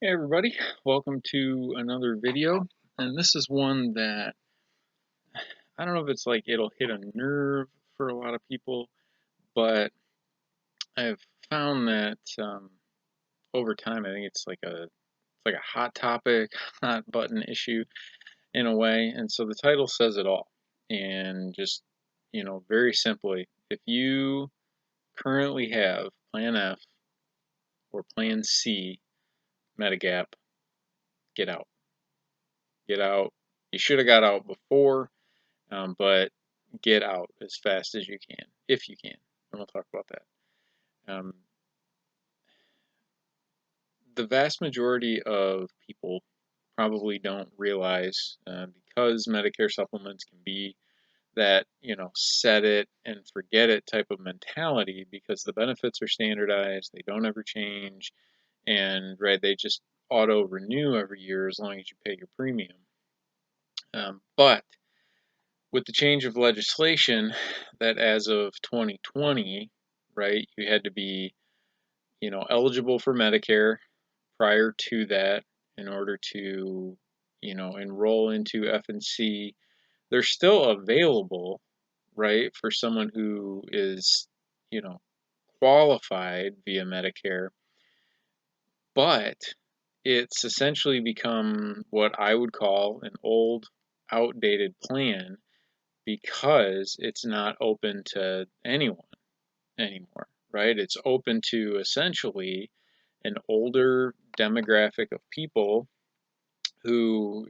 Hey everybody, welcome to another video. And this is one that I don't know if it's like it'll hit a nerve for a lot of people, but I've found that over time I think it's like a hot topic, hot button issue in a way. And so the title says it all. And just, very simply, if you currently have Plan F or Plan C Medigap, get out. Get out. You should have got out before. But get out as fast as you can, if you can. And we'll talk about that. The vast majority of people probably don't realize because Medicare supplements can be that, set it and forget it type of mentality because the benefits are standardized, they don't ever change, and right, they just auto renew every year as long as you pay your premium. But with the change of legislation that as of 2020, right, you had to be, eligible for Medicare prior to that in order to, enroll into F and C. They're still available, right, for someone who is, you know, qualified via Medicare, but it's essentially become what I would call an old, outdated plan because it's not open to anyone anymore, right? It's open to essentially an older demographic of people who,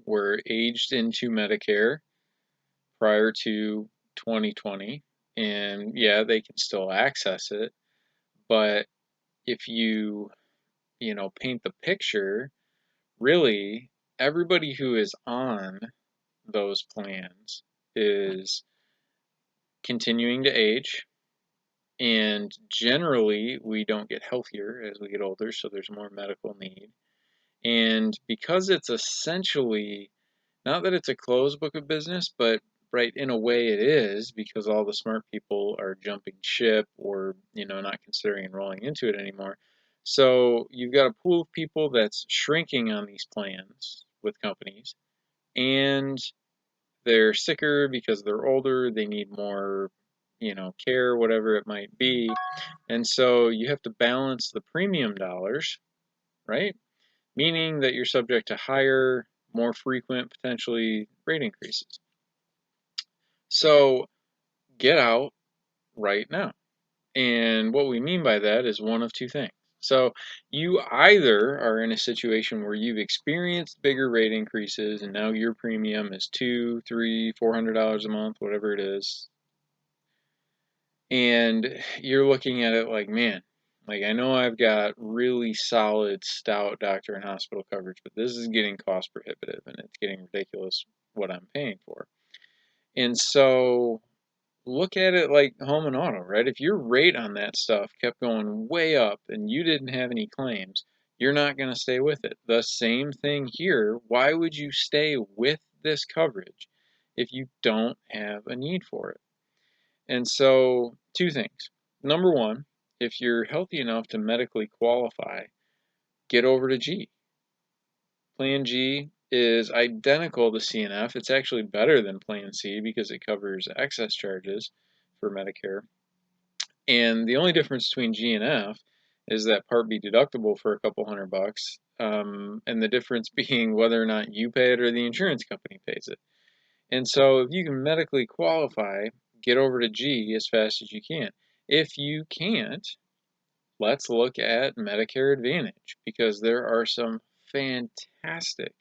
were aged into Medicare prior to 2020. And yeah, they can still access it. But if paint the picture, really, everybody who is on those plans is continuing to age. And generally, we don't get healthier as we get older, so there's more medical need. And because it's essentially, not that it's a closed book of business, but right in a way it is, because all the smart people are jumping ship or, not considering enrolling into it anymore. So you've got a pool of people that's shrinking on these plans with companies, and they're sicker because they're older, they need more, care, whatever it might be. And so you have to balance the premium dollars, right? Meaning that you're subject to higher, more frequent, potentially rate increases. So get out right now. And what we mean by that is one of two things. So you either are in a situation where you've experienced bigger rate increases and now your premium is $200, $300, $400 a month, whatever it is, and you're looking at it like, man, like I know I've got really solid, stout doctor and hospital coverage, but this is getting cost prohibitive and it's getting ridiculous what I'm paying for. And so look at it like home and auto, right? If your rate on that stuff kept going way up and you didn't have any claims, you're not going to stay with it. The same thing here. Why would you stay with this coverage if you don't have a need for it? And so, two things. Number one, if you're healthy enough to medically qualify, get over to G. Plan G is identical to C and F. It's actually better than Plan C because it covers excess charges for Medicare. And the only difference between G and F is that Part B deductible for a couple $100, and the difference being whether or not you pay it or the insurance company pays it. And so if you can medically qualify, get over to G as fast as you can. If you can't, let's look at Medicare Advantage because there are some fantastic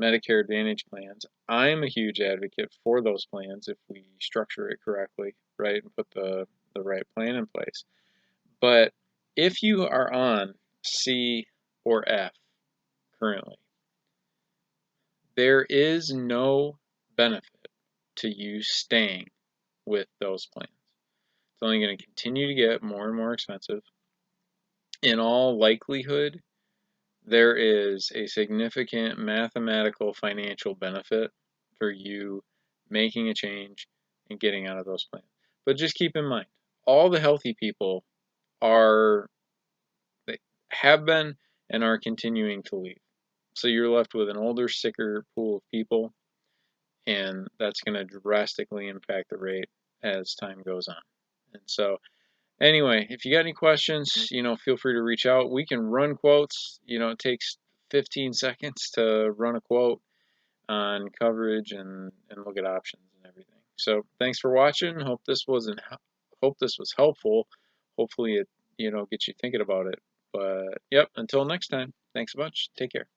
Medicare Advantage plans. I'm a huge advocate for those plans if we structure it correctly, right, and put the right plan in place. But if you are on C or F currently, there is no benefit to you staying with those plans. It's only going to continue to get more and more expensive. In all likelihood, there is a significant mathematical financial benefit for you making a change and getting out of those plans. But just keep in mind, all the healthy people they have been and are continuing to leave. So you're left with an older, sicker pool of people, and that's going to drastically impact the rate as time goes on. And so anyway, if you got any questions, feel free to reach out. We can run quotes. It takes 15 seconds to run a quote on coverage and look at options and everything. So thanks for watching. Hope this was helpful. Hopefully it gets you thinking about it. But yep, until next time. Thanks a bunch. Take care.